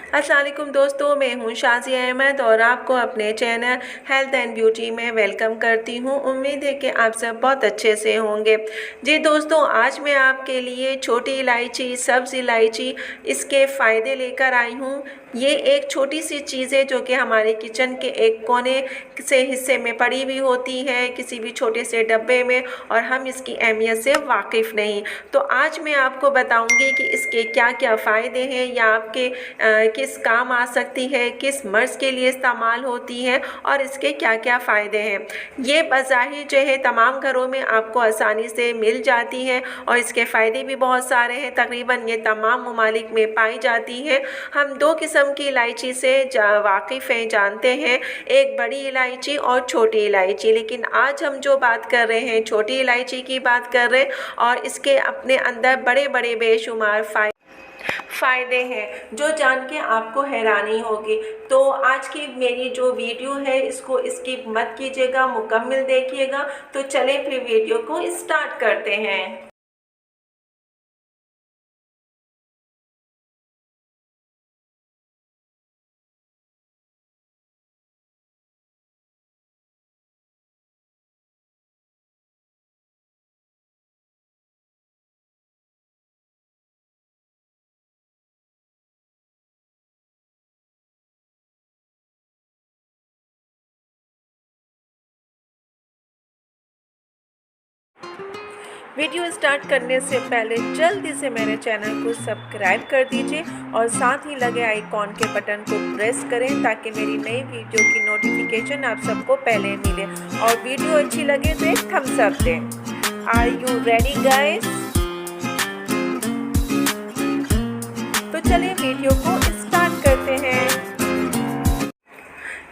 अस्सलाम वालेकुम दोस्तों, मैं हूं शाज़िया अहमद और आपको अपने चैनल हेल्थ एंड ब्यूटी में वेलकम करती हूं। उम्मीद है कि आप सब बहुत अच्छे से होंगे। जी दोस्तों, आज मैं आपके लिए छोटी इलायची, सब्ज़ इलायची, इसके फ़ायदे लेकर आई हूं। ये एक छोटी सी चीज़ है जो कि हमारे किचन के एक कोने से हिस्से में पड़ी हुई होती है, किसी भी छोटे से डब्बे में, और हम इसकी अहमियत से वाकिफ़ नहीं। तो आज मैं आपको बताऊंगी कि इसके क्या क्या फ़ायदे हैं या आपके किस काम आ सकती है, किस मर्ज़ के लिए इस्तेमाल होती है और इसके क्या क्या फ़ायदे हैं। ये बज़ाहिर जो है तमाम घरों में आपको आसानी से मिल जाती है और इसके फ़ायदे भी बहुत सारे हैं। तकरीबन ये तमाम ममालिक में पाई जाती है। हम दो किस्म की इलायची से वाकिफ़ हैं, जानते हैं, एक बड़ी इलायची और छोटी इलायची। लेकिन आज हम जो बात कर रहे हैं छोटी इलायची की बात कर रहे हैं और इसके अपने अंदर बड़े बड़े बेशुमार फ़ायदे हैं जो जान के आपको हैरानी होगी। तो आज की मेरी जो वीडियो है इसको स्किप मत कीजिएगा, मुकम्मल देखिएगा। तो चलें फिर वीडियो को स्टार्ट करते हैं। वीडियो स्टार्ट करने से पहले जल्दी से मेरे चैनल को सब्सक्राइब कर दीजिए और साथ ही लगे आइकॉन के बटन को प्रेस करें ताकि मेरी नई वीडियो की नोटिफिकेशन आप सबको पहले मिले। और वीडियो अच्छी लगे तो एक थम्स अप दें। Are you ready guys? तो चलिए वीडियो को स्टार्ट करते हैं।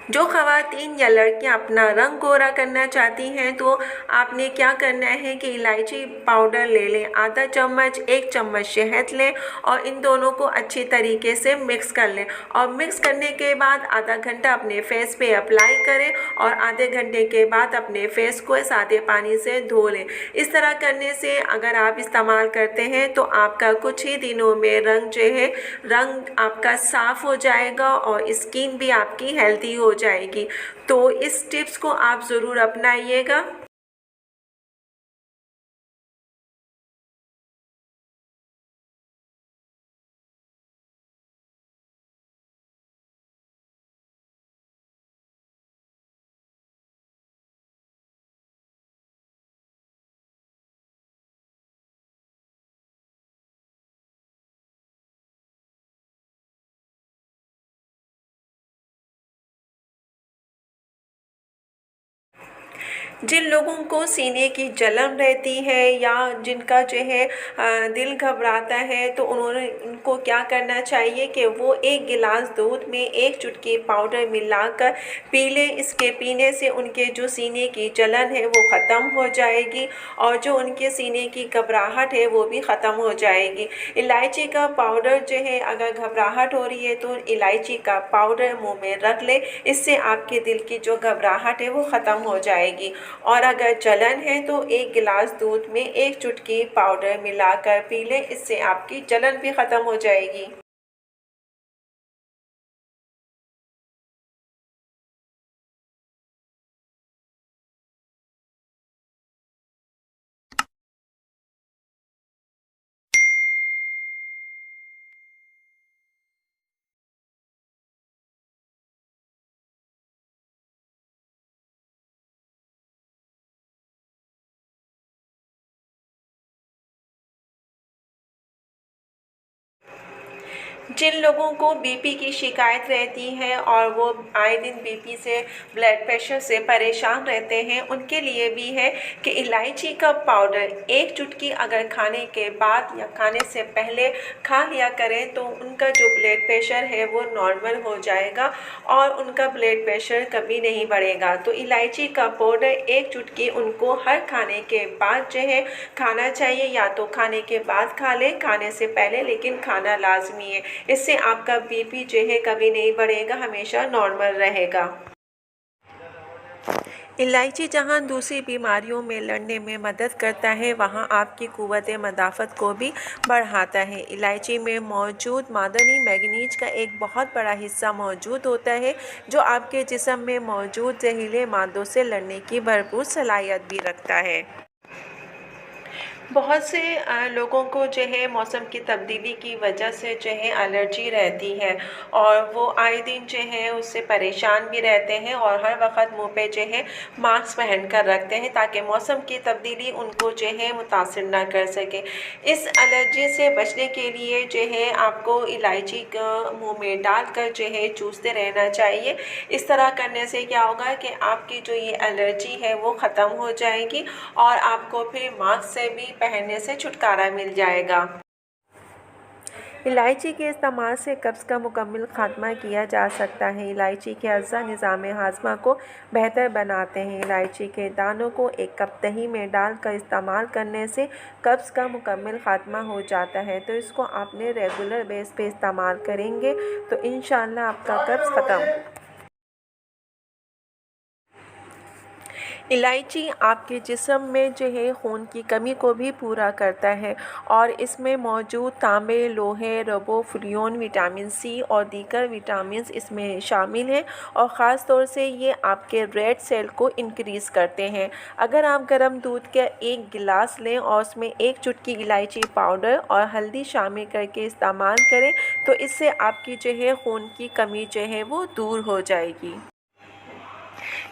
जो ख़वातीन या लड़कियां अपना रंग गोरा करना चाहती हैं तो आपने क्या करना है कि इलायची पाउडर ले लें, आधा चम्मच, 1 चम्मच शहद लें और इन दोनों को अच्छी तरीके से मिक्स कर लें। और मिक्स करने के बाद आधा घंटा अपने फेस पे अप्लाई करें और आधे घंटे के बाद अपने फेस को सादे पानी से धो लें। इस तरह करने से अगर आप इस्तेमाल करते हैं तो आपका कुछ ही दिनों में रंग आपका साफ़ हो जाएगा और स्किन भी आपकी हेल्दी हो जाएगी। तो इस टिप्स को आप ज़रूर अपनाइएगा। जिन लोगों को सीने की जलन रहती है या जिनका जो है दिल घबराता है तो उनको क्या करना चाहिए कि वो 1 गिलास दूध में 1 चुटकी पाउडर मिलाकर पी लें। इसके पीने से उनके जो सीने की जलन है वो ख़त्म हो जाएगी और जो उनके सीने की घबराहट है वो भी ख़त्म हो जाएगी। इलायची का पाउडर जो है, अगर घबराहट हो रही है तो इलायची का पाउडर मुंह में रख लें, इससे आपके दिल की जो घबराहट है वो ख़त्म हो जाएगी। और अगर जलन है तो 1 गिलास दूध में 1 चुटकी पाउडर मिलाकर पी लें, इससे आपकी जलन भी ख़त्म हो जाएगी। जिन लोगों को बीपी की शिकायत रहती है और वो आए दिन बीपी से, ब्लड प्रेशर से परेशान रहते हैं, उनके लिए भी है कि इलायची का पाउडर 1 चुटकी अगर खाने के बाद या खाने से पहले खा लिया करें तो उनका जो ब्लड प्रेशर है वो नॉर्मल हो जाएगा और उनका ब्लड प्रेशर कभी नहीं बढ़ेगा। तो इलायची का पाउडर 1 चुटकी उनको हर खाने के बाद जो है खाना चाहिए, या तो खाने के बाद खा लें, खाने से पहले लेकिन खाना लाजमी है। इससे आपका बीपी जो है कभी नहीं बढ़ेगा, हमेशा नॉर्मल रहेगा। इलायची जहाँ दूसरी बीमारियों में लड़ने में मदद करता है, वहाँ आपकी क़ुव्वत मदाफ़त को भी बढ़ाता है। इलायची में मौजूद मादनी मैंगनीज का एक बहुत बड़ा हिस्सा मौजूद होता है, जो आपके जिस्म में मौजूद जहरीले मादों से लड़ने की भरपूर सलाहियत भी रखता है। बहुत से लोगों को जो है मौसम की तब्दीली की वजह से जो है एलर्जी रहती है, और वो आए दिन जो है उससे परेशान भी रहते हैं और हर वक्त मुंह पे जो है मास्क पहन कर रखते हैं, ताकि मौसम की तब्दीली उनको जो है मुतासिर ना कर सके। इस एलर्जी से बचने के लिए जो है आपको इलायची का मुँह में डालकर जो है चूसते रहना चाहिए। इस तरह करने से क्या होगा कि आपकी जो ये एलर्जी है वो ख़त्म हो जाएगी और आपको फिर मास्क से भी पहनने से छुटकारा मिल जाएगा। इलायची के इस्तेमाल से कब्ज़ का मुकम्मल ख़ात्मा किया जा सकता है। इलायची के अज़्ज़ा निज़ाम हाज़मा को बेहतर बनाते हैं। इलायची के दानों को एक कप दही में डालकर इस्तेमाल करने से कब्ज़ का मुकम्मल ख़ात्मा हो जाता है। तो इसको आपने रेगुलर बेस पे इस्तेमाल करेंगे तो इंशाअल्लाह आपका कब्ज़ ख़त्म। इलायची आपके जिस्म में जो है खून की कमी को भी पूरा करता है, और इसमें मौजूद तांबे, लोहे, रिबोफ्लाविन, विटामिन सी और दीगर विटामिन्स इसमें शामिल हैं, और ख़ास तौर से ये आपके रेड सेल को इंक्रीज़ करते हैं। अगर आप गर्म दूध का एक गिलास लें और उसमें एक चुटकी इलायची पाउडर और हल्दी शामिल करके इस्तेमाल करें, तो इससे आपकी जो है खून की कमी जो है वो दूर हो जाएगी।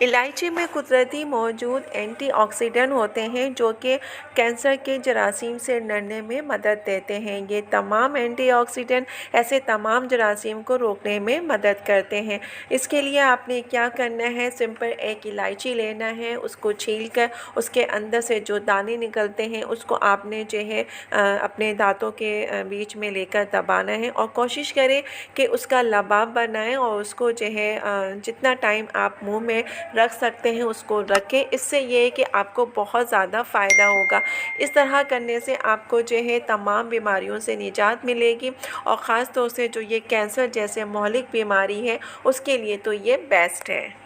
इलायची में कुदरती मौजूद एंटीऑक्सीडेंट होते हैं, जो कि कैंसर के जरासीम से लड़ने में मदद देते हैं। ये तमाम एंटीऑक्सीडेंट ऐसे तमाम जरासीम को रोकने में मदद करते हैं। इसके लिए आपने क्या करना है, सिंपल एक इलायची लेना है, उसको छील कर उसके अंदर से जो दाने निकलते हैं उसको आपने जो है अपने दांतों के बीच में लेकर दबाना है, और कोशिश करें कि उसका लबाब बनाएं और उसको जो है जितना टाइम आप मुंह में रख सकते हैं उसको रखें। इससे ये है कि आपको बहुत ज़्यादा फ़ायदा होगा। इस तरह करने से आपको जो है तमाम बीमारियों से निजात मिलेगी, और ख़ास तौर से जो ये कैंसर जैसे मौलिक बीमारी है उसके लिए तो ये बेस्ट है।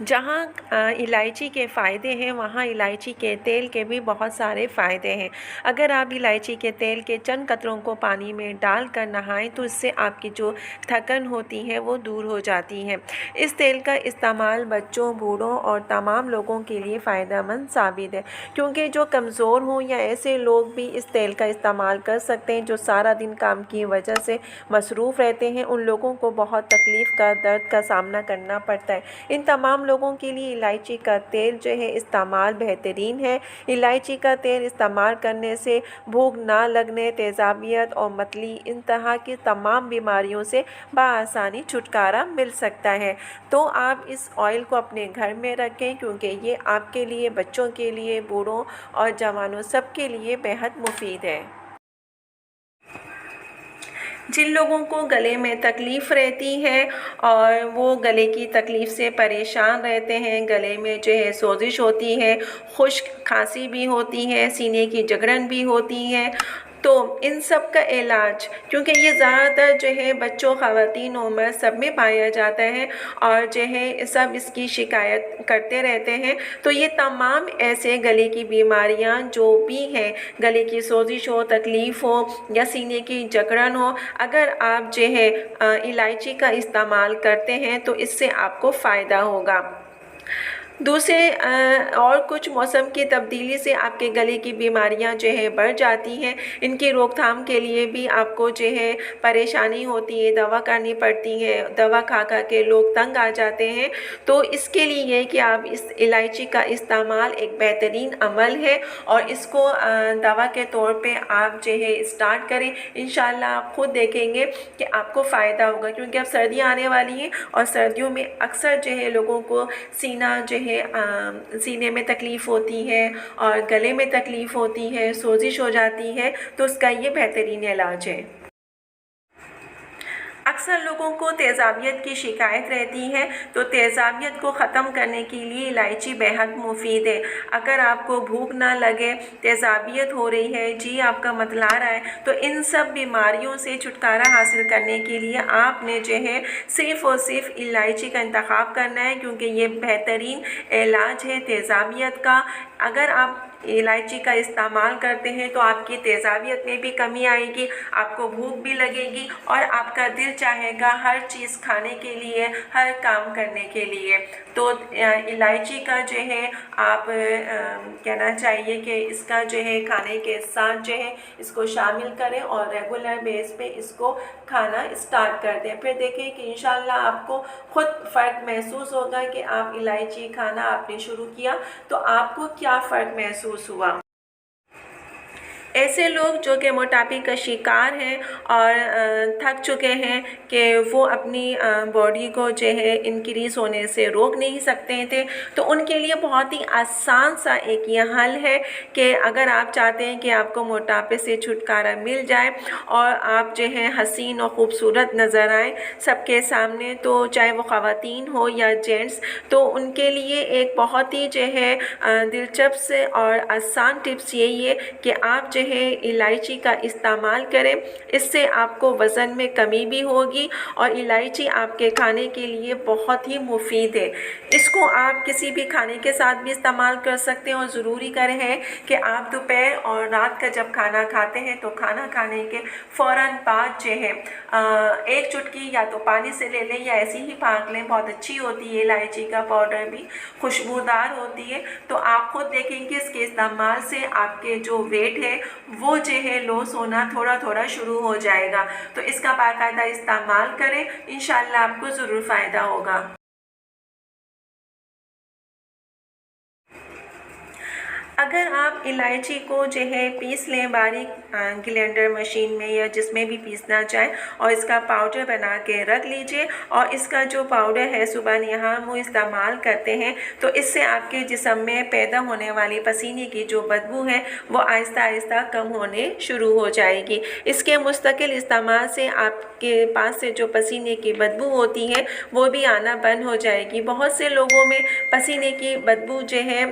जहाँ इलायची के फ़ायदे हैं, वहाँ इलायची के तेल के भी बहुत सारे फ़ायदे हैं। अगर आप इलायची के तेल के चंद कतरों को पानी में डालकर नहाएं तो इससे आपकी जो थकन होती है वो दूर हो जाती है। इस तेल का इस्तेमाल बच्चों, बूढ़ों और तमाम लोगों के लिए फ़ायदेमंद साबित है, क्योंकि जो कमज़ोर हों या ऐसे लोग भी इस तेल का इस्तेमाल कर सकते हैं जो सारा दिन काम की वजह से मसरूफ़ रहते हैं। उन लोगों को बहुत तकलीफ़ का, दर्द का सामना करना पड़ता है। इन तमाम लोगों के लिए इलायची का तेल जो है इस्तेमाल बेहतरीन है। इलायची का तेल इस्तेमाल करने से भूख ना लगने, तेज़ाबियत और मतली, इन तरह की तमाम बीमारियों से बआसानी छुटकारा मिल सकता है। तो आप इस ऑयल को अपने घर में रखें, क्योंकि ये आपके लिए, बच्चों के लिए, बूढ़ों और जवानों सब के लिए बेहद मुफीद है। जिन लोगों को गले में तकलीफ़ रहती है और वो गले की तकलीफ़ से परेशान रहते हैं, गले में जो है सोजिश होती है, खुश्क खांसी भी होती है, सीने की जकड़न भी होती है, तो इन सब का इलाज, क्योंकि ये ज़्यादातर जो है बच्चों, ख़वातीन, उम्र सब में पाया जाता है और जो है सब इसकी शिकायत करते रहते हैं, तो ये तमाम ऐसे गले की बीमारियां जो भी हैं, गले की सोजिश हो, तकलीफ़ हो या सीने की जकड़न हो, अगर आप जो है इलायची का इस्तेमाल करते हैं तो इससे आपको फ़ायदा होगा। दूसरे और कुछ मौसम की तब्दीली से आपके गले की बीमारियां जो है बढ़ जाती हैं। इनकी रोकथाम के लिए भी आपको जो है परेशानी होती है, दवा करनी पड़ती है, दवा खा खा के लोग तंग आ जाते हैं। तो इसके लिए ये कि आप इस इलायची का इस्तेमाल एक बेहतरीन अमल है, और इसको दवा के तौर पे आप जो है स्टार्ट करें। इंशाल्लाह आप खुद देखेंगे कि आपको फ़ायदा होगा, क्योंकि अब सर्दियाँ आने वाली हैं और सर्दियों में अक्सर जो है लोगों को सीना जो है सीने में तकलीफ़ होती है और गले में तकलीफ़ होती है, सोजिश हो जाती है, तो उसका ये बेहतरीन इलाज है। अक्सर लोगों को तेज़ाबियत की शिकायत रहती है, तो तेज़ाबियत को ख़त्म करने के लिए इलायची बेहद मुफीद है। अगर आपको भूख ना लगे, तेज़ाबियत हो रही है, जी आपका मतला रहा है, तो इन सब बीमारियों से छुटकारा हासिल करने के लिए आपने जो है सिर्फ़ और सिर्फ इलायची का इंतखाब करना है, क्योंकि ये बेहतरीन इलाज है तेज़ाबियत का। अगर आप इलायची का इस्तेमाल करते हैं तो आपकी तेज़ाबियत में भी कमी आएगी, आपको भूख भी लगेगी और आपका दिल चाहेगा हर चीज़ खाने के लिए, हर काम करने के लिए। तो इलायची का जो है आप कहना चाहिए कि इसका जो है खाने के साथ जो है इसको शामिल करें और रेगुलर बेस पे इसको खाना स्टार्ट कर दें। फिर देखिए कि इंशाल्लाह आपको खुद फ़र्क महसूस होगा कि आप इलायची खाना आपने शुरू किया तो आपको क्या फ़र्क महसूस हुआ। ऐसे लोग जो कि मोटापे का शिकार हैं और थक चुके हैं कि वो अपनी बॉडी को जो है इंक्रीज़ होने से रोक नहीं सकते थे, तो उनके लिए बहुत ही आसान सा एक ये हल है कि अगर आप चाहते हैं कि आपको मोटापे से छुटकारा मिल जाए और आप जो है हसीन और ख़ूबसूरत नज़र आएँ सबके सामने, तो चाहे वो ख़वातीन हो या जेंट्स, तो उनके लिए एक बहुत ही जो है दिलचस्प और आसान टिप्स यही है कि आप जो है इलायची का इस्तेमाल करें। इससे आपको वज़न में कमी भी होगी और इलायची आपके खाने के लिए बहुत ही मुफीद है। इसको आप किसी भी खाने के साथ भी इस्तेमाल कर सकते हैं और ज़रूरी कर है कि आप दोपहर और रात का जब खाना खाते हैं तो खाना खाने के फ़ौरन बाद जो है एक चुटकी या तो पानी से ले लें या ऐसी ही फाँक लें, बहुत अच्छी होती है। इलायची का पाउडर भी खुशबूदार होती है। तो आप खुद देखेंगे इसके इस्तेमाल से आपके जो वेट है वो जो है लॉस होना थोड़ा थोड़ा शुरू हो जाएगा। तो इसका बाकायदा इस्तेमाल करें, इंशाल्लाह आपको ज़रूर फ़ायदा होगा। अगर आप इलायची को जो है पीस लें बारीक ग्राइंडर मशीन में या जिसमें भी पीसना चाहें और इसका पाउडर बना के रख लीजिए, और इसका जो पाउडर है सुबह यहाँ वो इस्तेमाल करते हैं तो इससे आपके जिस्म में पैदा होने वाली पसीने की जो बदबू है वो आहिस्ता आहिस्ता कम होने शुरू हो जाएगी। इसके मुस्तकिल इस्तेमाल से आपके पास से जो पसीने की बदबू होती है वो भी आना बंद हो जाएगी। बहुत से लोगों में पसीने की बदबू जो है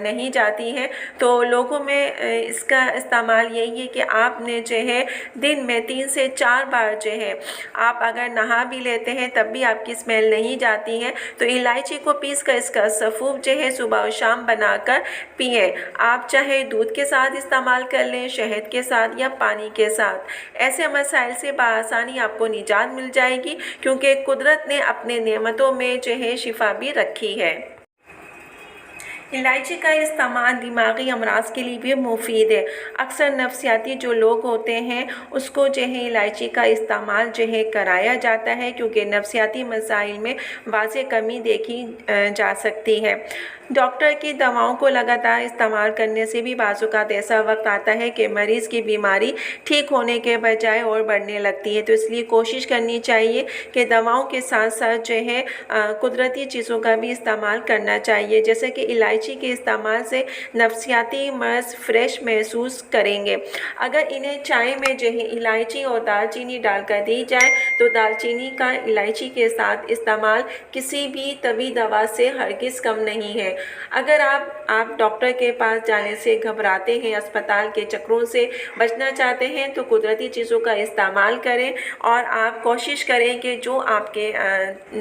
नहीं जाती है, तो लोगों में इसका इस्तेमाल यही है कि आपने जो है दिन में 3 से 4 बार जो है आप अगर नहा भी लेते हैं तब भी आपकी स्मेल नहीं जाती है, तो इलायची को पीस कर इसका सफ़ूफ जो है सुबह और शाम बनाकर पिए। आप चाहे दूध के साथ इस्तेमाल कर लें, शहद के साथ या पानी के साथ। ऐसे मसाइल से बआसानी आपको निजात मिल जाएगी, क्योंकि कुदरत ने अपने नेमतों में जो है शिफा भी रखी है। इलायची का इस्तेमाल दिमागी अमराज के लिए भी मुफीद है। अक्सर नफ्सियाती जो लोग होते हैं उसको जो है इलायची का इस्तेमाल जो है कराया जाता है, क्योंकि नफ्सियाती मसाइल में वाज़े कमी देखी जा सकती है। डॉक्टर की दवाओं को लगातार इस्तेमाल करने से भी बाज़-औक़ात ऐसा वक्त आता है कि मरीज़ की बीमारी ठीक होने के बजाय और बढ़ने लगती है। तो इसलिए कोशिश करनी चाहिए कि दवाओं के साथ साथ जो है कुदरती चीज़ों का भी इस्तेमाल करना चाहिए। जैसे कि इलायची के इस्तेमाल से नफ्सियाती मर्ज़ फ्रेश महसूस करेंगे। अगर इन्हें चाय में जो है इलायची और दालचीनी डालकर दी जाए तो दालचीनी का इलायची के साथ इस्तेमाल किसी भी तबी दवा से हरगिज़ कम नहीं है। अगर आप डॉक्टर के पास जाने से घबराते हैं, अस्पताल के चक्करों से बचना चाहते हैं, तो कुदरती चीज़ों का इस्तेमाल करें और आप कोशिश करें कि जो आपके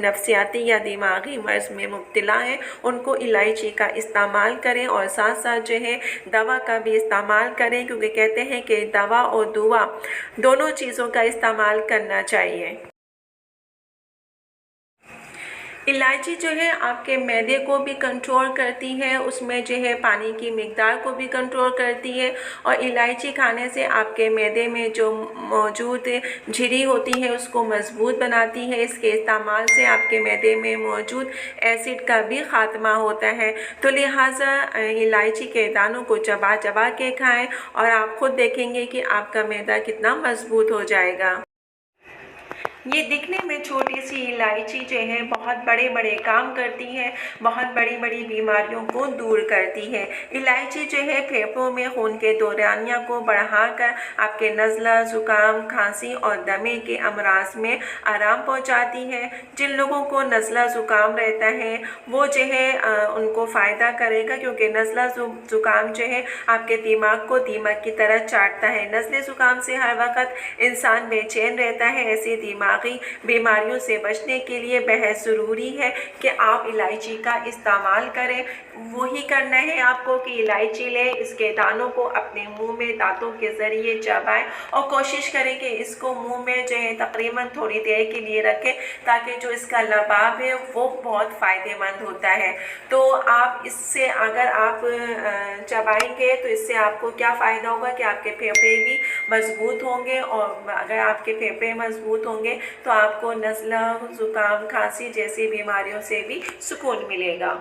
नफ्सियाती या दिमागी मर्ज़ में मुब्तला हैं उनको इलायची का इस्तेमाल करें और साथ साथ जो है दवा का भी इस्तेमाल करें, क्योंकि कहते हैं कि दवा और दुआ दोनों चीज़ों का इस्तेमाल करना चाहिए। इलायची जो है आपके मैदे को भी कंट्रोल करती है, उसमें जो है पानी की मिक़दार को भी कंट्रोल करती है, और इलायची खाने से आपके मैदे में जो मौजूद झिरी होती है उसको मज़बूत बनाती है। इसके इस्तेमाल से आपके मैदे में मौजूद एसिड का भी ख़ात्मा होता है। तो लिहाजा इलायची के दानों को चबा चबा के खाएं और आप खुद देखेंगे कि आपका मैदा कितना मज़बूत हो जाएगा। ये दिखने में छोटी सी इलायची जो है बहुत बड़े बड़े काम करती है, बहुत बड़ी बड़ी बीमारियों को दूर करती है। इलायची जो है फेफड़ों में खून के दौरानिया को बढ़ाकर आपके नज़ला, ज़ुकाम, खांसी और दमे के अमराज में आराम पहुंचाती है। जिन लोगों को नज़ला ज़ुकाम रहता है वो जो है उनको फ़ायदा करेगा, क्योंकि नज़ला ज़ुकाम जो है आपके दिमाग को दीमक की तरह चाटता है। नज़ले ज़ुकाम से हर वक्त इंसान बेचैन रहता है। ऐसे दिमागी बीमारियों से बचने के लिए बेहद ज़रूरी है कि आप इलायची का इस्तेमाल करें। वही करना है आपको कि इलायची लें, इसके दानों को अपने मुंह में दांतों के ज़रिए चबाएं और कोशिश करें कि इसको मुंह में जो है तकरीबन थोड़ी देर के लिए रखें, ताकि जो इसका लबाब है वो बहुत फ़ायदेमंद होता है। तो आप इससे अगर आप चबाएंगे तो इससे आपको क्या फ़ायदा होगा कि आपके फेफड़े भी मजबूत होंगे, और अगर आपके फेफड़े मजबूत होंगे तो आपको नज़ला, ज़ुकाम, खांसी जैसी बीमारियों से भी सुकून मिलेगा।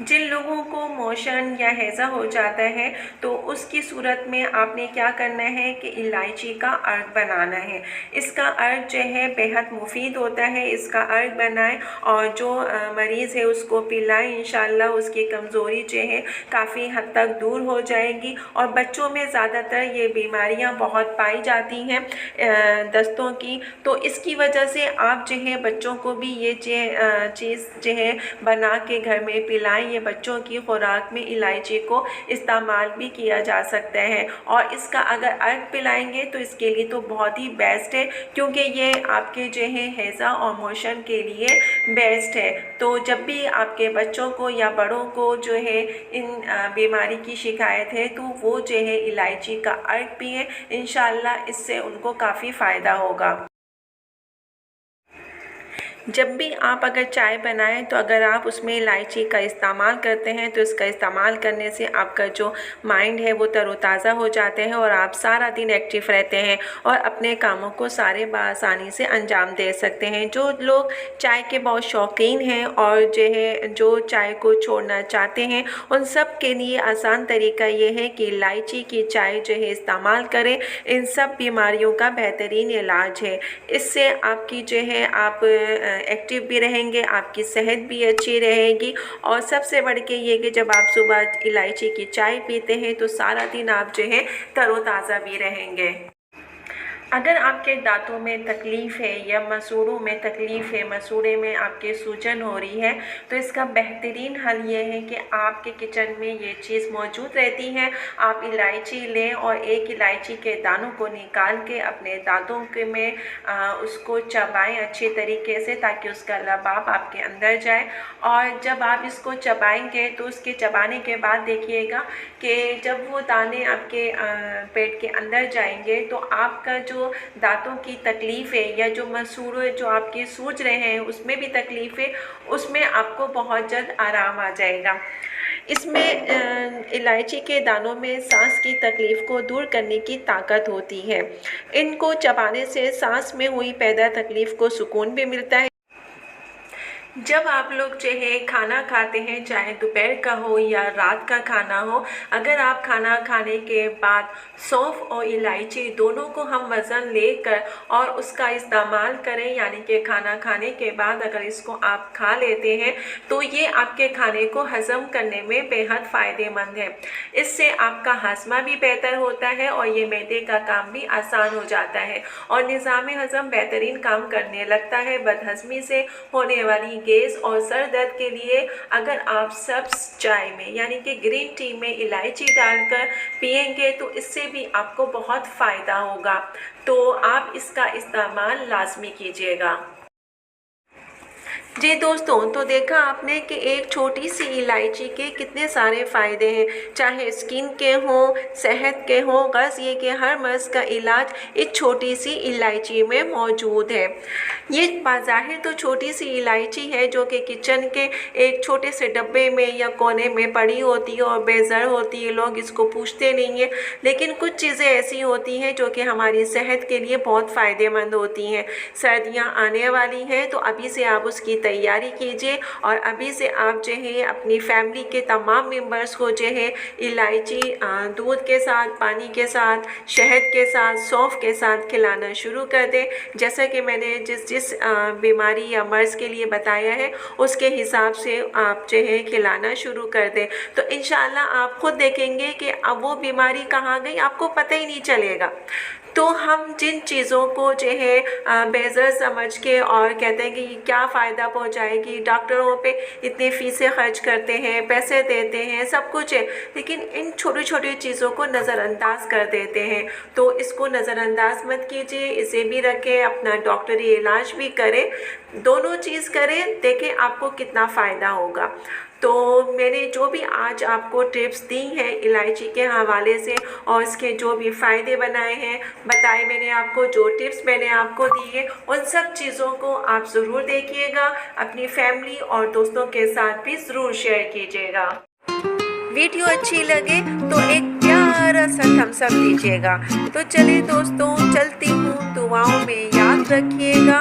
जिन लोगों को मोशन या हैज़ा हो जाता है तो उसकी सूरत में आपने क्या करना है कि इलायची का अर्क बनाना है। इसका अर्क जो है बेहद मुफीद होता है, इसका अर्क बनाएं और जो मरीज़ है उसको पिलाएं। इंशाल्लाह उसकी कमज़ोरी जो है काफ़ी हद तक दूर हो जाएगी। और बच्चों में ज़्यादातर ये बीमारियां बहुत पाई जाती हैं दस्तों की, तो इसकी वजह से आप जो है बच्चों को भी ये चीज़ जो है बना के घर में पिलाएं। ये बच्चों की खुराक में इलायची को इस्तेमाल भी किया जा सकता है, और इसका अगर अर्क पिलाएंगे तो इसके लिए तो बहुत ही बेस्ट है, क्योंकि ये आपके जो है हैज़ा और मोशन के लिए बेस्ट है। तो जब भी आपके बच्चों को या बड़ों को जो है इन बीमारी की शिकायत है तो वो जो है इलायची का अर्क पिए, इंशाल्लाह इससे उनको काफ़ी फ़ायदा होगा। जब भी आप अगर चाय बनाएं तो अगर आप उसमें इलायची का इस्तेमाल करते हैं तो इसका इस्तेमाल करने से आपका जो माइंड है वो तरोताज़ा हो जाते हैं और आप सारा दिन एक्टिव रहते हैं और अपने कामों को सारे बआसानी से अंजाम दे सकते हैं। जो लोग चाय के बहुत शौकीन हैं और जो चाय को छोड़ना चाहते हैं, उन सब के लिए आसान तरीका ये है कि इलायची की चाय जो है इस्तेमाल करें। इन सब बीमारियों का बेहतरीन इलाज है। इससे आपकी जो है आप एक्टिव भी रहेंगे, आपकी सेहत भी अच्छी रहेगी, और सबसे बढ़ के ये कि जब आप सुबह इलायची की चाय पीते हैं तो सारा दिन आप जो है तरोताज़ा भी रहेंगे। अगर आपके दांतों में तकलीफ़ है या मसूड़ों में तकलीफ़ है, मसूड़े में आपके सूजन हो रही है, तो इसका बेहतरीन हल ये है कि आपके किचन में ये चीज़ मौजूद रहती है। आप इलायची लें और एक इलायची के दानों को निकाल के अपने दांतों के में उसको चबाएं अच्छे तरीके से, ताकि उसका लबाब आपके अंदर जाए। और जब आप इसको चबाएंगे तो उसके चबाने के बाद देखिएगा कि जब वो दाने आपके पेट के अंदर जाएंगे तो आपका जो दांतों की तकलीफ़ है या जो मसूड़े जो आपके सूज रहे हैं उसमें भी तकलीफ़ है, उसमें आपको बहुत जल्द आराम आ जाएगा। इसमें इलायची के दानों में सांस की तकलीफ़ को दूर करने की ताकत होती है। इनको चबाने से सांस में हुई पैदा तकलीफ़ को सुकून भी मिलता है। जब आप लोग जो है खाना खाते हैं, चाहे दोपहर का हो या रात का खाना हो, अगर आप खाना खाने के बाद सौंफ और इलायची दोनों को हम वज़न लेकर और उसका इस्तेमाल करें, यानी कि खाना खाने के बाद अगर इसको आप खा लेते हैं तो ये आपके खाने को हज़म करने में बेहद फ़ायदेमंद है। इससे आपका हाजमा भी बेहतर होता है और ये मैदे का काम भी आसान हो जाता है और निज़ाम हज़म बेहतरीन काम करने लगता है। बदहज़मी से होने वाली गैस और सर दर्द के लिए अगर आप सब्ज़ चाय में यानी कि ग्रीन टी में इलायची डालकर पिएंगे तो इससे भी आपको बहुत फ़ायदा होगा। तो आप इसका इस्तेमाल लाजमी कीजिएगा। जी दोस्तों, तो देखा आपने कि एक छोटी सी इलायची के कितने सारे फ़ायदे हैं, चाहे स्किन के हों, सेहत के हों, गर्ज़ ये कि हर मर्ज़ का इलाज इस छोटी सी इलायची में मौजूद है। ये बाज़ाहिर तो छोटी सी इलायची है जो कि किचन के एक छोटे से डब्बे में या कोने में पड़ी होती है और बेज़र होती है, लोग इसको पूछते नहीं हैं, लेकिन कुछ चीज़ें ऐसी होती हैं जो कि हमारी सेहत के लिए बहुत फ़ायदेमंद होती हैं। सर्दियाँ आने वाली हैं तो अभी से आप उसकी तैयारी कीजिए और अभी से आप जो है अपनी फैमिली के तमाम मेंबर्स को जो है इलायची दूध के साथ, पानी के साथ, शहद के साथ, सौंफ के साथ खिलाना शुरू कर दें। जैसा कि मैंने जिस बीमारी या मर्ज़ के लिए बताया है उसके हिसाब से आप जो है खिलाना शुरू कर दें, तो इंशाल्लाह आप खुद देखेंगे कि अब वो बीमारी कहाँ गई आपको पता ही नहीं चलेगा। तो हम जिन चीज़ों को जो है बेज़र समझ के और कहते हैं कि क्या फ़ायदा पहुंचाएगी, डॉक्टरों पे इतनी फ़ीसें खर्च करते हैं, पैसे देते हैं, सब कुछ है, लेकिन इन छोटी छोटी चीज़ों को नज़रअंदाज कर देते हैं। तो इसको नज़रअंदाज मत कीजिए, इसे भी रखें, अपना डॉक्टरी इलाज भी करें, दोनों चीज़ करें, देखें आपको कितना फ़ायदा होगा। तो मैंने जो भी आज आपको टिप्स दी हैं इलायची के हवाले से और इसके जो भी फ़ायदे बताए मैंने आपको, जो टिप्स मैंने आपको दी है, उन सब चीज़ों को आप ज़रूर देखिएगा, अपनी फैमिली और दोस्तों के साथ भी ज़रूर शेयर कीजिएगा। वीडियो अच्छी लगे तो एक प्यारा सा थम्स अप दीजिएगा। तो चलिए दोस्तों, चलती हूँ, दुआओं में याद रखिएगा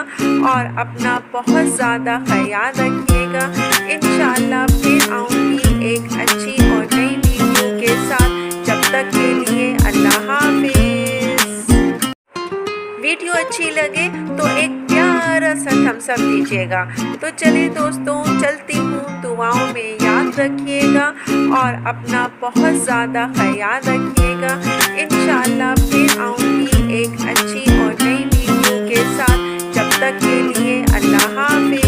और अपना बहुत ज़्यादा ख्याल रखिएगा। इंशाअल्लाह फिर आऊँगी एक अच्छी और नई वीडियो के साथ। जब तक के लिए अल्लाह हाफिज़। वीडियो अच्छी लगे तो एक प्यारा सा थम्स अप दीजिएगा। तो चलिए दोस्तों, चलती हूँ, दुआओं में याद रखिएगा और अपना बहुत ज़्यादा ख्याल रखिएगा। इंशाअल्लाह फिर आऊँगी एक अच्छी और नई वीडियो के साथ। जब तक के लिए अल्लाह हाफिज़।